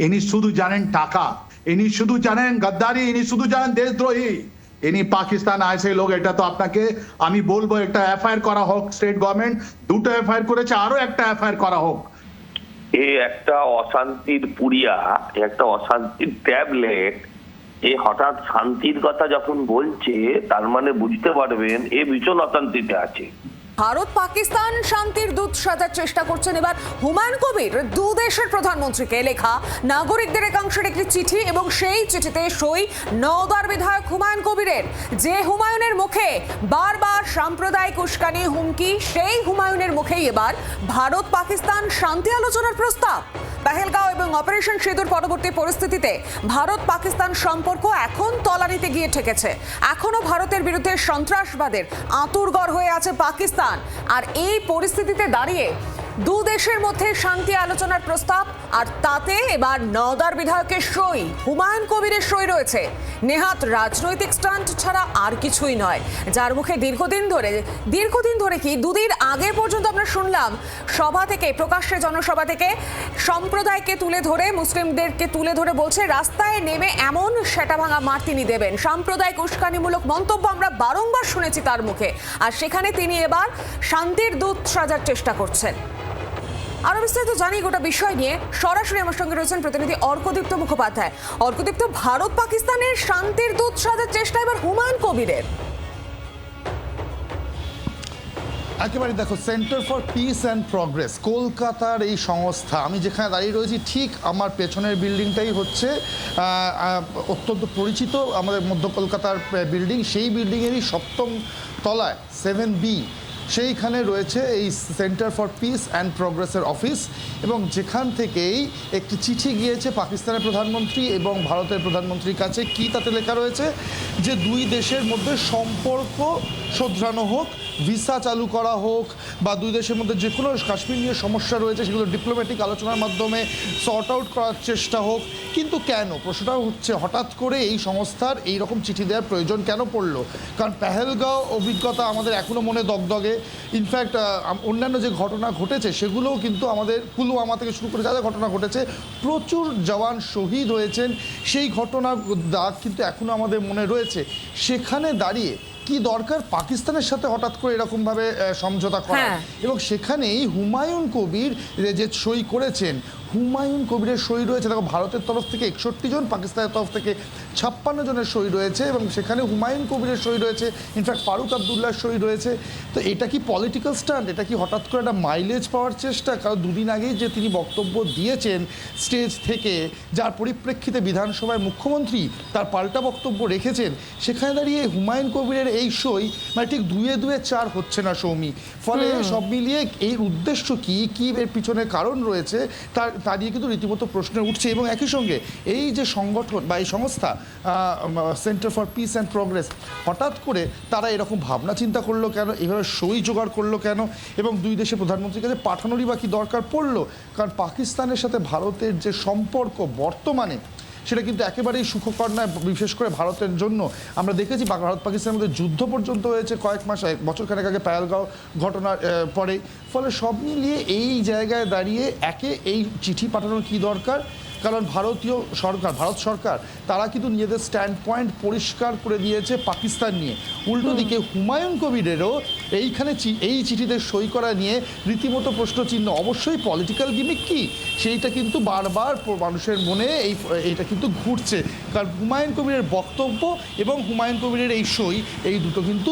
ইনি শুধু জানেন টাকা, ইনি শুধু জানেন গদ্দারি, ইনি শুধু জানেন দেশদ্রোহী, ইনি পাকিস্তান আইসে লোক। এটা তো আপনাকে আমি বলবো একটা এফআইআর করা হোক, স্টেট গভর্নমেন্ট দুটো এফআইআর করেছে, আরো একটা এফআইআর করা হোক। এই একটা অশান্তির পুরিয়া, একটা অশান্তির ট্যাবলেট, এ হঠাৎ শান্তির কথা যখন বলছে তার মানে বুঝতে পারবেন এ ভীষণ অশান্তিতে আছে। ভারত পাকিস্তান শান্তির দূত সাজার চেষ্টা করছেন এবার হুমায়ুন কবির। দু দেশের প্রধানমন্ত্রীকে লেখা নাগরিকদের একাংশের একটি চিঠি, এবং সেই চিঠিতে সই নওদার বিধায়ক হুমায়ুন কবিরের। যে হুমায়ুনের মুখে বারবার সাম্প্রদায়িক উস্কানি হুমকি, সেই হুমায়ুনের মুখেই এবার ভারত পাকিস্তান শান্তি আলোচনার প্রস্তাব। পেহেলগাঁও এবং অপারেশন সিঁদুর পরবর্তী পরিস্থিতিতে ভারত পাকিস্তান সম্পর্ক এখন তলানিতে গিয়ে ঠেকেছে। এখনো ভারতের বিরুদ্ধে সন্ত্রাসবাদের আঁতুড়ঘর হয়ে আছে পাকিস্তান। আর এই পরিস্থিতিতে দাঁড়িয়ে দু দেশের মধ্যে শান্তি আলোচনার প্রস্তাব, আর তাতে এবার নওদার বিধায়কের সই, হুমায়ুন কবিরের সই রয়েছে। নেহাত রাজনৈতিক স্টান্ট ছাড়া আর কিছুই নয়, যার মুখে দীর্ঘদিন ধরে কি দুদিন আগে পর্যন্ত আমরা শুনলাম সভা থেকে, প্রকাশ্যে জনসভা থেকে সম্প্রদায়কে তুলে ধরে, মুসলিমদেরকে তুলে ধরে বলছে রাস্তায় নেমে এমন সেটা ভাঙা মার তিনি দেবেন। সাম্প্রদায়িক উস্কানিমূলক মন্তব্য আমরা বারংবার শুনেছি তার মুখে, আর সেখানে তিনি এবার শান্তির দূত সাজার চেষ্টা করছেন। আরো বিস্তারিত জানি গোটা বিষয় নিয়ে সরাসরি আমার সঙ্গে রয়েছেন প্রতিনিধি অর্কদীপ্ত মুখোপাধ্যায়। অর্কদীপ্ত, ভারত পাকিস্তানের শান্তির দূত সাজার চেষ্টা এবার হুমায়ুন কবিরের। একেবারে দেখো, centre for peace and progress কলকাতার এই সংস্থা, আমি যেখানে দাঁড়িয়ে রয়েছি ঠিক আমার পেছনের বিল্ডিংটাই হচ্ছে অত্যন্ত পরিচিত আমাদের মধ্য কলকাতার বিল্ডিং। সেই বিল্ডিংয়েরই 7ম তলায় 7B, সেইখানে রয়েছে এই সেন্টার ফর পিস অ্যান্ড প্রগ্রেসের অফিস, এবং যেখান থেকেই একটি চিঠি গিয়েছে পাকিস্তানের প্রধানমন্ত্রী এবং ভারতের প্রধানমন্ত্রীর কাছে। কি তাতে লেখা রয়েছে যে দুই দেশের মধ্যে সম্পর্ক শোধরানো হোক, ভিসা চালু করা হোক, বা দুই দেশের মধ্যে যে কোনো কাশ্মীর নিয়ে সমস্যা রয়েছে সেগুলো ডিপ্লোম্যাটিক আলোচনার মাধ্যমে সর্ট আউট করার চেষ্টা হোক। কিন্তু কেন, প্রশ্নটা হচ্ছে হঠাৎ করে এই সংস্থার এই রকম চিঠি দেওয়ার প্রয়োজন কেন পড়লো? কারণ পেহেলগাঁও অভিজ্ঞতা আমাদের এখনও মনে দগদগে। ইনফ্যাক্ট অন্যান্য যে ঘটনা ঘটেছে সেগুলোও কিন্তু আমাদের, পুলওয়ামা থেকে শুরু করে যা যা ঘটনা ঘটেছে, প্রচুর জওয়ান শহীদ হয়েছেন, সেই ঘটনার দাগ কিন্তু এখনও আমাদের মনে রয়েছে। সেখানে দাঁড়িয়ে কি দরকার পাকিস্তানের সাথে হঠাৎ করে এরকমভাবে সমঝোতা করা? এবং সেখানেই হুমায়ুন কবির যে সই করেছেন, হুমায়ুন কবিরের সই রয়েছে। দেখো, ভারতের তরফ থেকে 61 জন, পাকিস্তানের তরফ থেকে 56 জনের সই রয়েছে, এবং সেখানে হুমায়ুন কবিরের সই রয়েছে, ইনফ্যাক্ট ফারুক আবদুল্লাহর সই রয়েছে। তো এটা কি পলিটিক্যাল স্ট্যান্ড? এটা কি হঠাৎ করে একটা মাইলেজ পাওয়ার চেষ্টা? কারণ দুদিন আগেই যে তিনি বক্তব্য দিয়েছেন স্টেজ থেকে, যার পরিপ্রেক্ষিতে বিধানসভায় মুখ্যমন্ত্রী তার পাল্টা বক্তব্য রেখেছেন, সেখানে দাঁড়িয়ে হুমায়ুন কবিরের এই সই মানে ঠিক 2-2 4 হচ্ছে না সৌমি। ফলে সব মিলিয়ে এই উদ্দেশ্য কি এর পিছনে কারণ রয়েছে তা নিয়ে কিন্তু রীতিমতো প্রশ্ন উঠছে। এবং একই সঙ্গে এই যে সংগঠন বা এই সংস্থা centre for peace and progress, হঠাৎ করে তারা এরকম ভাবনা চিন্তা করলো কেন, এভাবে সই জোগাড় করলো কেন, এবং দুই দেশের প্রধানমন্ত্রীর কাছে পাঠানোরই বা কি দরকার পড়লো? কারণ পাকিস্তানের সাথে ভারতের যে সম্পর্ক বর্তমানে, সেটা কিন্তু একেবারেই সুখকর নয়, বিশেষ করে ভারতের জন্য। আমরা দেখেছি ভারত পাকিস্তানের মধ্যে যুদ্ধ পর্যন্ত হয়েছে কয়েক মাস, বছরখানেক আগে পেহেলগাঁও ঘটনার পরে। ফলে সব মিলিয়ে এই জায়গায় দাঁড়িয়ে এই চিঠি পাঠানোর কি দরকার? কারণ ভারত সরকার তারা কিন্তু নিজেদের স্ট্যান্ড পয়েন্ট পরিষ্কার করে দিয়েছে পাকিস্তান নিয়ে। উল্টো দিকে হুমায়ুন কবিরেরও এইখানে এই চিঠিতে সই করা নিয়ে রীতিমতো প্রশ্নচিহ্ন। অবশ্যই পলিটিক্যাল গিমিক কি, সেইটা কিন্তু বারবার মানুষের মনে এইটা কিন্তু ঘুরছে। কারণ হুমায়ুন কবিরের বক্তব্য এবং হুমায়ুন কবিরের এই সই, এই দুটো কিন্তু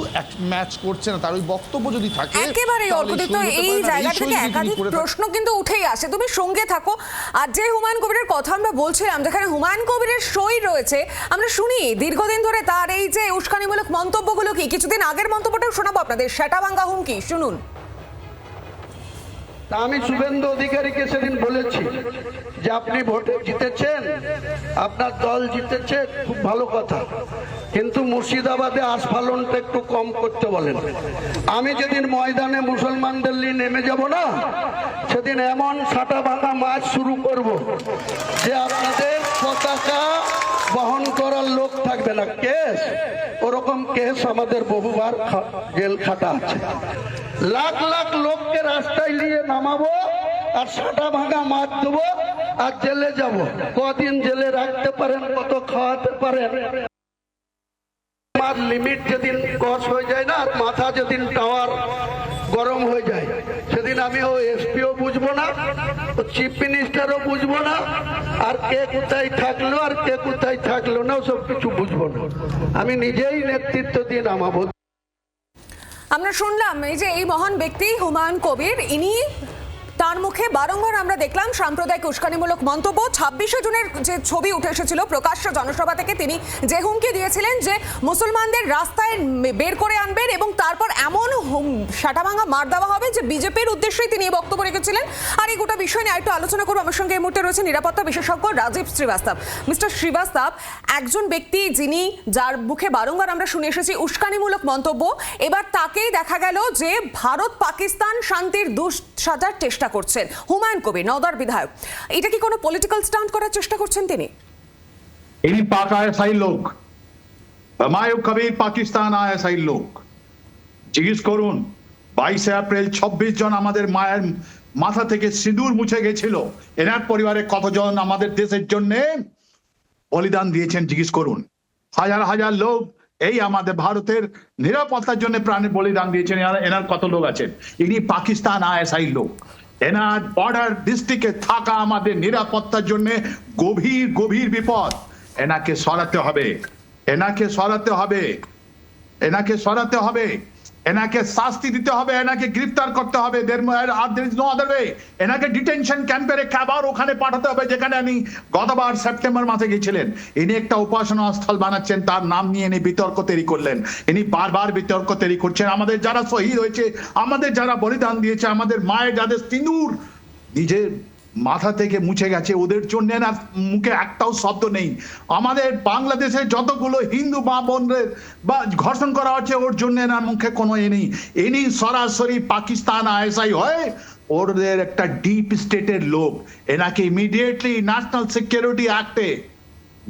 ম্যাচ করছে না। তার ওই বক্তব্য যদি থাকে, একেবারেই অর্কদীপ্ত, এই জায়গা থেকে একাধিক প্রশ্ন কিন্তু উঠেই আসে। তুমি সঙ্গে থাকো। আর যে হুমায়ুন কবিরের কথা আমরা বলছিলাম, যেখানে হুমায়ুন কবিরের সই রয়েছে, আমরা শুনি দীর্ঘদিন ধরে তার এই যে উস্কানিমূলক মন্তব্যগুলো, কি কিছুদিন আগের মন্তব্যটাও শোনাবো আপনাদের, সেটা ভাঙা হুমকি, শুনুন। আমি শুভেন্দু অধিকারীকে সেদিন বলেছি যে আপনি ভোটে জিতেছেন, আপনার দল জিতেছে, খুব ভালো কথা, কিন্তু মুর্শিদাবাদে আস্ফালনটা একটু কম করতে বলেন। আমি যেদিন ময়দানে মুসলমানদের নিয়ে নেমে যাব না, সেদিন এমন সাটা ভাঙা মাছ শুরু করব যে আপনাদের পতাকা বহন করার লোক থাকবে না। কেস, ওরকম কেস আমাদের বহুবার জেল খাটা আছে। লাখ লাখ লোককে রাস্তায় নিয়ে নামাবো আর সাটা ভাঙা মাছ দেবো, আর জেলে যাব। কদিন জেলে রাখতে পারেন, কত খাওয়াতে পারেন। আমার লিমিট যেদিন ক্রস হয়ে যায় না, আর মাথা যেদিন টাওয়ার গরম হয়ে যায়, সেদিন আমি ও এসপিও বুঝবো না, ও চিফ মিনিস্টারও বুঝবো না, আর কে কোথায় থাকলো আর কে কোথায় থাকলো না সব কিছু বুঝবো না। আমি নিজেই নেতৃত্ব দিয়ে নামাবো। আমরা শুনলাম এই যে এই মহান ব্যক্তি হুমায়ুন কবির, ইনি তার মুখে বারংবার আমরা দেখলাম সাম্প্রদায়িক উস্কানিমূলক মন্তব্য। 26শে জুনের যে ছবি উঠে এসেছিল প্রকাশ্য জনসভা থেকে, তিনি যে হুমকি দিয়েছিলেন যে মুসলমানদের রাস্তায় বের করে আনবেন এবং তারপর এমন শাটাভাঙা মার দেওয়া হবে, যে বিজেপির উদ্দেশ্যেই তিনি এই বক্তব্য রেখেছিলেন। আর এই গোটা বিষয় নিয়ে একটু আলোচনা করবো। আমার সঙ্গে এই মুহূর্তে রয়েছে নিরাপত্তা বিশেষজ্ঞ রাজীব শ্রীবাস্তব। মিস্টার শ্রীবাস্তব, একজন ব্যক্তি যিনি, যার মুখে বারংবার আমরা শুনে এসেছি উস্কানিমূলক মন্তব্য, এবার তাকেই দেখা গেল যে ভারত পাকিস্তান শান্তির দূত সাজার চেষ্টা করছেন হুমায়ুন কবির, নওদার বিধায়ক। এটা কি কোনো পলিটিক্যাল স্টান্ট করার চেষ্টা করছেন তিনি? इन्हीं पाक आईएसआई लोग, হুমায়ুন কবির পাকিস্তান আইএসআই লোক। জিজ্ঞেস করুন 22 এপ্রিল 26 জন আমাদের মায়ের মাথা থেকে সিঁদুর মুছে গেছিল। এনার পরিবারে কতজন আমাদের দেশের জন্য বলিদান দিয়েছেন জিজ্ঞেস করুন। হাজার হাজার লোক এই আমাদের ভারতের নিরাপত্তার জন্য প্রাণের বলিদান দিয়েছেন। এনার কত লোক আছেন? ইনি পাকিস্তান আইএসআই লোক। এনার বর্ডার ডিস্ট্রিক্টে থাকা আমাদের নিরাপত্তার জন্য গভীর গভীর বিপদ। এনাকে সরাতে হবে, এনাকে সরাতে হবে, এনাকে সরাতে হবে, এনাকে শাস্তি দিতে হবে, এনাকে গ্রেফতার করতে হবে। এনাকে ডিটেনশন ক্যাম্পে রেখে আবার ওখানে পাঠাতে হবে যেখানে আমি গতবার সেপ্টেম্বর মাসে গেছিলেন। ইনি একটা উপাসনা স্থল বানাচ্ছেন, তার নাম নিয়ে ইনি বিতর্ক তৈরি করলেন। ইনি বারবার বিতর্ক তৈরি করছেন। আমাদের যারা শহীদ হয়েছে, আমাদের যারা বলিদান দিয়েছে, আমাদের মায়ের যাদের সিঁদুর নিজের মাথা থেকে মুছে গেছে, ওদের জন্য না মুখে একটাও শব্দ নেই। আমাদের বাংলাদেশে যতগুলো হিন্দু মা বোনদের বা ধর্ষণ করা হচ্ছে, ওর জন্য না মুখে কোনো নেই। ইনি সরাসরি পাকিস্তান আইএসআই হয়, ওদের একটা ডিপ স্টেটের লোক। এনাকে ইমিডিয়েটলি ন্যাশনাল সিকিউরিটি অ্যাক্টে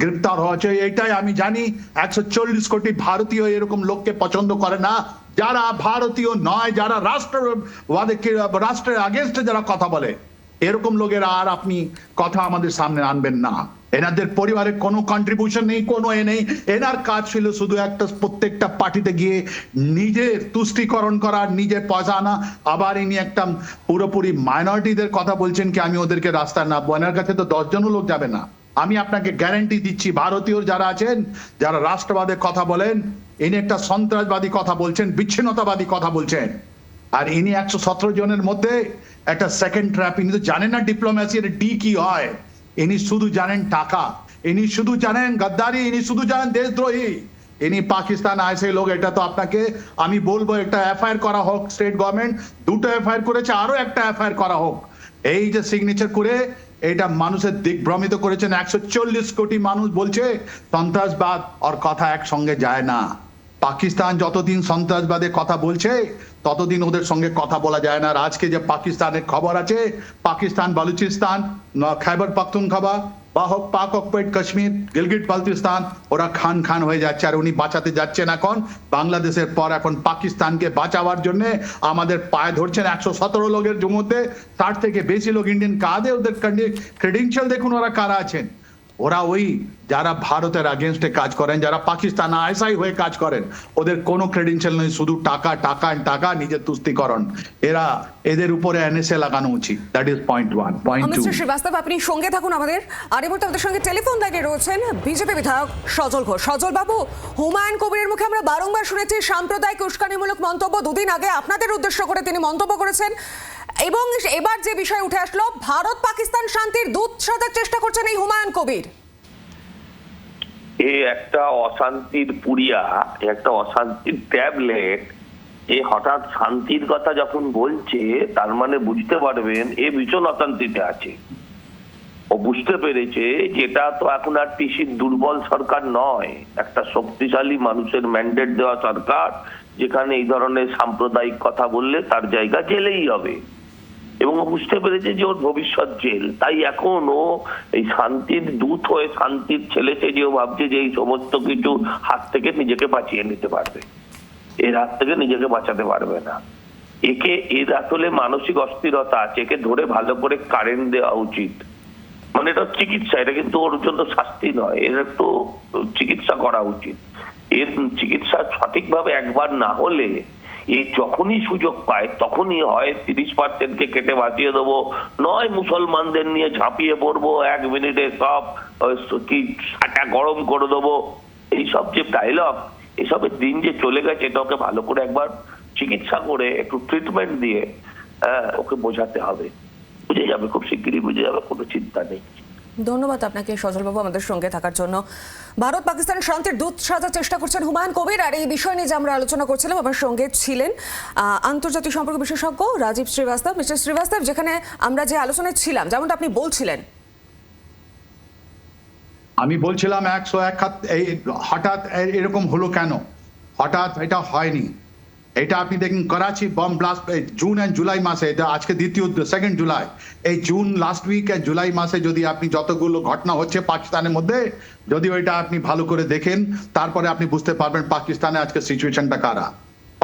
গ্রেফতার হয়েছে। এটাই আমি জানি 140 কোটি ভারতীয় এরকম লোককে পছন্দ করে না, যারা ভারতীয় নয়, যারা রাষ্ট্রের আগেনস্টে যারা কথা বলে। এরকম লোকের আর আপনি কথা আমাদের সামনে আনবেন না। এনাদের পরিবারে কোনো কন্ট্রিবিউশন নেই, কোনো নেই। এনার কাজ ছিল শুধু একটা প্রত্যেকটা পার্টিতে গিয়ে নিজের তুষ্টিকরণ করা, নিজের পয়সা আনা। আবার ইনি একটা পুরোপুরি মাইনরিটিদের কথা বলছেন কি আমি ওদেরকে রাস্তায় নামবো। এনার কাছে তো 10 জনও লোক যাবে না। আমি আপনাকে গ্যারান্টি দিচ্ছি, ভারতীয় যারা আছেন, যারা রাষ্ট্রবাদের কথা বলেন, ইনি একটা সন্ত্রাসবাদী কথা বলছেন, বিচ্ছিন্নতাবাদী কথা বলছেন। আর ইনি 117 জনের মধ্যে একটা সেকেন্ড ট্র্যাপ। ইনি তো জানেন না ডিপ্লোম্যাসির ডি কি হয়। ইনি শুধু জানেন টাকা, ইনি শুধু জানেন গদ্দারি, ইনি শুধু জানেন দেশদ্রোহী। ইনি পাকিস্তান আইএসআই লোক। এটা তো আপনাকে আমি বলবো, একটা এফআইআর করা হোক স্টেট গভর্নমেন্ট, 2টো এফআইআর করেছে, আরো একটা এফআইআর করা হোক। এই যে সিগনেচার করে এটা মানুষের দিগ্ভ্রমিত করেছেন। 140 কোটি মানুষ বলছে সন্ত্রাসবাদ আর কথা একসঙ্গে যায় না। পাকিস্তান যতদিন সন্ত্রাসবাদের কথা বলছে ততদিন ওদের সঙ্গে কথা বলা যায় না। আর আজকে যে পাকিস্তানের খবর আছে, পাকিস্তান বালুচিস্তান, খাইবার পাখতুনখোয়া বা হোক পাক অকুপাইড কাশ্মীর, গিলগিট বালতিস্তান, ওরা খান খান হয়ে যাচ্ছে। আর উনি বাঁচাতে যাচ্ছেন এখন বাংলাদেশের পর। এখন পাকিস্তানকে বাঁচাবার জন্য আমাদের পায়ে ধরছেন। 117 লোকের মধ্যে 60 থেকে বেশি লোক ইন্ডিয়ান। কাঁধে ওদের ক্রেডেনশিয়াল দেখুন, ওরা কারা আছেন। ওরা ওই যারা ভারতের আগেনস্টে কাজ করেন, যারা পাকিস্তান আইএসআই হয়ে কাজ করেন, ওদের কোনো ক্রেডেনশিয়াল নেই, শুধু টাকা টাকা টাকা, নিজের তুষ্টিকরণ। এদের উপরে এনএসএ লাগানো উচিত। That is point 1। Point 2, mister Srivastava, আপনি সঙ্গে থাকুন আমাদের। আর এই মুহূর্তে আমাদের সঙ্গে টেলিফোন লাইনে রয়েছেন বিজেপি বিধায়ক সজল ঘোষ। সজল বাবু, হুমায়ুন কবিরের মুখে আমরা বারংবার শুনেছি সাম্প্রদায়িক উস্কানিমূলক মন্তব্য। 2 দিন আগে আপনাদের উদ্দেশ্য করে তিনি মন্তব্য করেছেন, এবং এবার যে বিষয় উঠে আসলো, ভারত পাকিস্তান শান্তির দূত সাজার চেষ্টা করছেন এই হুমায়ুন কবির। এ একটা অশান্তির পুড়িয়া, একটা অশান্তির ট্যাবলেট। এ হঠাৎ শান্তির কথা যখন বলছে, তার মানে বুঝতে পারবেন এ ভীষণ অশান্তিতে আছে। ও বুঝতে পেরেছে যেটা তো এখন আর পিসির দুর্বল সরকার নয়, একটা শক্তিশালী মানুষের ম্যান্ডেট দেওয়া সরকার, যেখানে এই ধরনের সাম্প্রদায়িক কথা বললে তার জায়গা জেলেই হবে। এবং ও বুঝতে পেরেছে যে ওর ভবিষ্যৎ জেল। তাই এখন ও এই শান্তির দূত হয়ে, শান্তির ছেলে যে ও ভাবছে যে এই সমস্ত কিছু হাত থেকে নিজেকে বাঁচিয়ে নিতে পারবে। এর হাত থেকে নিজেকে বাঁচাতে পারবে না। এর আসলে মানসিক অস্থিরতা আছে, একে ধরে ভালো করে কারেন্ট দেওয়া উচিত। মানে এটা চিকিৎসা, এটা কিন্তু ওর জন্য শাস্তি নয়, এর একটু চিকিৎসা করা উচিত। এর চিকিৎসা সঠিকভাবে একবার না হলে এই যখনই সুযোগ পায় তখনই হয় 30%কে কেটে বাঁচিয়ে দেবো, নয় মুসলমানদের নিয়ে ঝাঁপিয়ে পড়বো, 1 মিনিটে সব কি সাটা গরম করে দেবো, এইসব যে ডায়লগ, এসবের দিন যে চলে গেছে, এটা ওকে ভালো করে একবার চিকিৎসা করে একটু ট্রিটমেন্ট দিয়ে ওকে বোঝাতে হবে। বুঝে যাবে, খুব শিগগিরই বুঝে যাবে, কোনো চিন্তা নেই। ধন্যবাদ আপনাকে সজলবাবু আমাদের সঙ্গে থাকার জন্য। ভারত পাকিস্তান শান্তির দূত সাজার চেষ্টা করছেন হুমায়ুন কবির, আর এই বিষয় নিয়ে যে আমরা আলোচনা করছিলাম আমার সঙ্গে ছিলেন আন্তর্জাতিক সম্পর্ক বিশেষজ্ঞ রাজীব শ্রীবাস্তব। মিস্টার শ্রীবাস্তব, যেখানে আমরা যে আলোচনায় ছিলাম যেমনটা আপনি বলছিলেন, আমি বলছিলাম 101 হঠাৎ এরকম হলো কেন? হঠাৎ এটা হয়নি। এটা আপনি দেখুন, Karachi bomb blast June and July মাসে, এটা আজকে সেকেন্ড জুলাই, এই June last week and July মাসে যদি আপনি যতগুলো ঘটনা হচ্ছে পাকিস্তানের মধ্যে, যদি ওইটা আপনি ভালো করে দেখেন, তারপরে আপনি বুঝতে পারবেন পাকিস্তানে আজকে সিচুয়েশনটা কারা।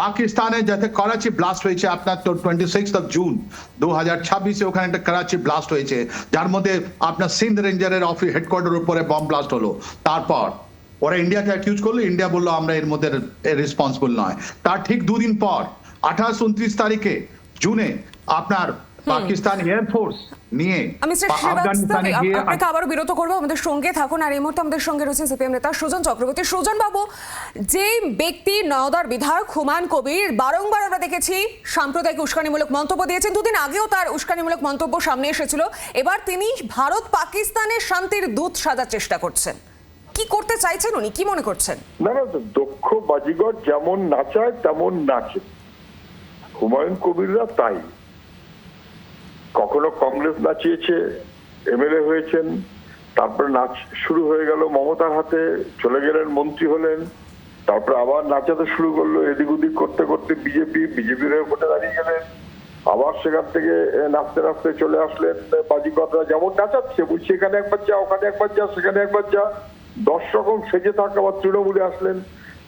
পাকিস্তানে যাতে করাচি ব্লাস্ট হয়েছে আপনার তো 26 জুন 2026 ওখানে একটা করাচি ব্লাস্ট হয়েছে, যার মধ্যে আপনার সিন্ধ রেঞ্জারের অফিস হেডকোয়ার্টার উপরে বম ব্লাস্ট হলো। তারপর ওরা ইন্ডিয়াকে অ্যাকিউজ করলো, ইন্ডিয়া বললো আমরা এর মধ্যে রেসপন্সিবল নয়। তার ঠিক 2 দিন পর 28-29 তারিখে জুনে আপনার পাকিস্তান এয়ারফোর্স নিয়ে আফগানিস্তানে গিয়ে, আপনাকে আবারও বিরত করবো, আমাদের সঙ্গে থাকুন। আর এই মুহূর্তে আমাদের সঙ্গে রয়েছেন সিপিএম নেতা সুজন চক্রবর্তী। সুজন বাবু, যে ব্যক্তি নওদার বিধায়ক হুমায়ুন কবির, বারংবার আমরা দেখেছি সাম্প্রদায়িক উস্কানিমূলক মন্তব্য দিয়েছেন, 2 দিন আগেও তার উস্কানিমূলক মন্তব্য সামনে এসেছিল, এবার তিনি ভারত পাকিস্তানের শান্তির দূত সাজার চেষ্টা করছেন। কি করতে চাইছেন উনি, কি মনে করছেন? না, দক্ষ বাজিগর যেমন নাচায় তেমন নাচে, হুমায়ুন কবিররা তাই। কখনো কংগ্রেস নাচিয়েছে, এমএলএ হয়েছেন, তারপরে নাচ শুরু হয়ে গেল মমতার হাতে, চলে গেলেন, মন্ত্রী হলেন, তারপরে আবার নাচাতে শুরু করলো, এদিক ওদিক করতে করতে বিজেপির হয়ে ভোটে দাঁড়িয়ে গেলেন, আবার সেখান থেকে নাচতে নাচতে চলে আসলেন বাজিগররা যেমন নাচাচ্ছে, বলছি এখানে একবার যা, ওখানে একবার যা, সেখানে একবার যা, 10 রকম সেজে থাকা, আবার তৃণমূলে আসলেন,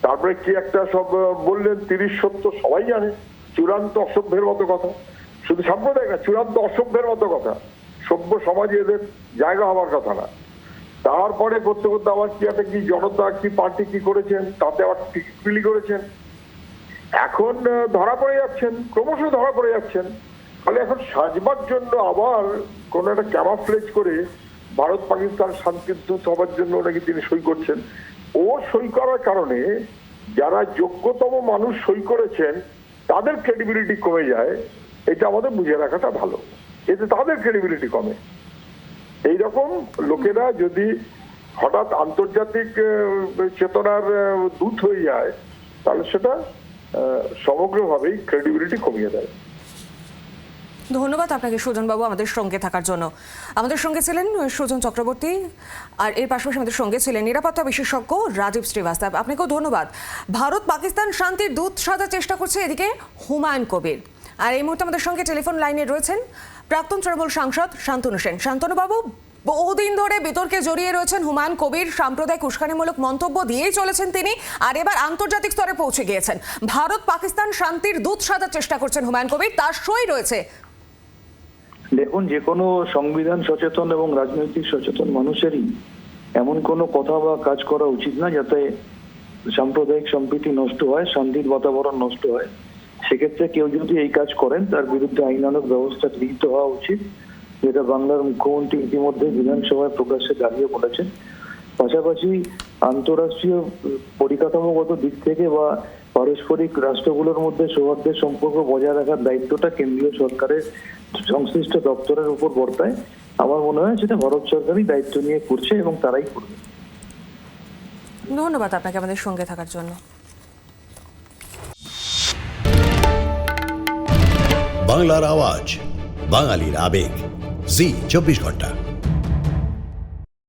তারপরে কি একটা সব বললেন 30-70, সবাই জানে, চূড়ান্ত অসভ্যের মতো কথা, শুধু সাম্প্রদায়িক না, চূড়ান্ত অসভ্যের মতো কথা, সভ্য সমাজে এদের জায়গা হওয়ার কথা না। তারপরে করতে করতে আবার কি একটা কি জনতা কি পার্টি কি করেছেন, তাতে আবার টিকিট করেছেন, এখন ধরা পড়ে যাচ্ছেন, ক্রমশ ধরা পড়ে যাচ্ছেন। তাহলে এখন সাজবার জন্য আবার কোন একটা ক্যামাফ্লেজ করে ভারত পাকিস্তান শান্তির দূত হবার জন্য নাকি তিনি সই করছেন। ও সই করার কারণে যারা যোগ্যতম মানুষ সই করেছেন তাদের ক্রেডিবিলিটি কমে যায়, এটা আমাদের বুঝে রাখাটা ভালো, এতে তাদের ক্রেডিবিলিটি কমে। এইরকম লোকেরা যদি হঠাৎ আন্তর্জাতিক চেতনার দূত হয়ে যায়, তাহলে সেটা সমগ্রভাবেই ক্রেডিবিলিটি কমিয়ে দেয়। ধন্যবাদ আপনাকে সুজনবাবু আমাদের সঙ্গে থাকার জন্য। আমাদের সঙ্গে ছিলেন সুজন চক্রবর্তী, আর এর পাশাপাশি আমাদের সঙ্গে ছিলেন নিরাপত্তা বিশেষজ্ঞ রাজীব শ্রীবাস্তব। আপনাকেও ধন্যবাদ। ভারত পাকিস্তান শান্তির দূত সাজার চেষ্টা করছে এদিকে হুমায়ুন কবির, আর এই মুহূর্তে আমাদের সঙ্গে টেলিফোন লাইনে রয়েছেন প্রাক্তন তৃণমূল সাংসদ শান্তনু সেন। শান্তনুবাবু, বহুদিন ধরে বিতর্কে জড়িয়ে রয়েছেন হুমায়ুন কবির, সাম্প্রদায়িক উস্কানিমূলক মন্তব্য দিয়েই চলেছেন তিনি, আর এবার আন্তর্জাতিক স্তরে পৌঁছে গিয়েছেন। ভারত পাকিস্তান শান্তির দূত সাজার চেষ্টা করছেন হুমায়ুন কবির, তার সই রয়েছে। দেখুন, যে কোনো সংবিধান সচেতন এবং রাজনৈতিক সচেতন মানুষেরই এমন কোনো কথা বা কাজ করা উচিত না যাতে সাম্প্রদায়িক সম্প্রীতি নষ্ট হয়, শান্তির বাতাবরণ নষ্ট হয়। সেক্ষেত্রে কেউ যদি এই কাজ করেন তার বিরুদ্ধে আইনানুগ ব্যবস্থা গৃহীত হওয়া উচিত, যেটা বাংলার মুখ্যমন্ত্রী ইতিমধ্যে বিধানসভায় প্রকাশ্যে দাঁড়িয়ে বলেছেন। পাশাপাশি আন্তঃরাষ্ট্রীয় পরিকাঠামোগত দিক থেকে বা পারস্পরিক রাষ্ট্রগুলোর মধ্যে সৌহার্দ্যের সম্পর্ক বজায় রাখার দায়িত্বটা কেন্দ্রীয় সরকারের সংশ্লিষ্ট দপ্তরের উপর বর্তায়। আমার মনে হয় সেটা ভারত সরকারই দায়িত্ব নিয়ে করছে এবং তারাই করবে। ধন্যবাদ আপনাকে আমাদের সঙ্গে থাকার জন্য। বাংলার আওয়াজ, বাঙালির আবেগ, জি 24 ঘন্টা।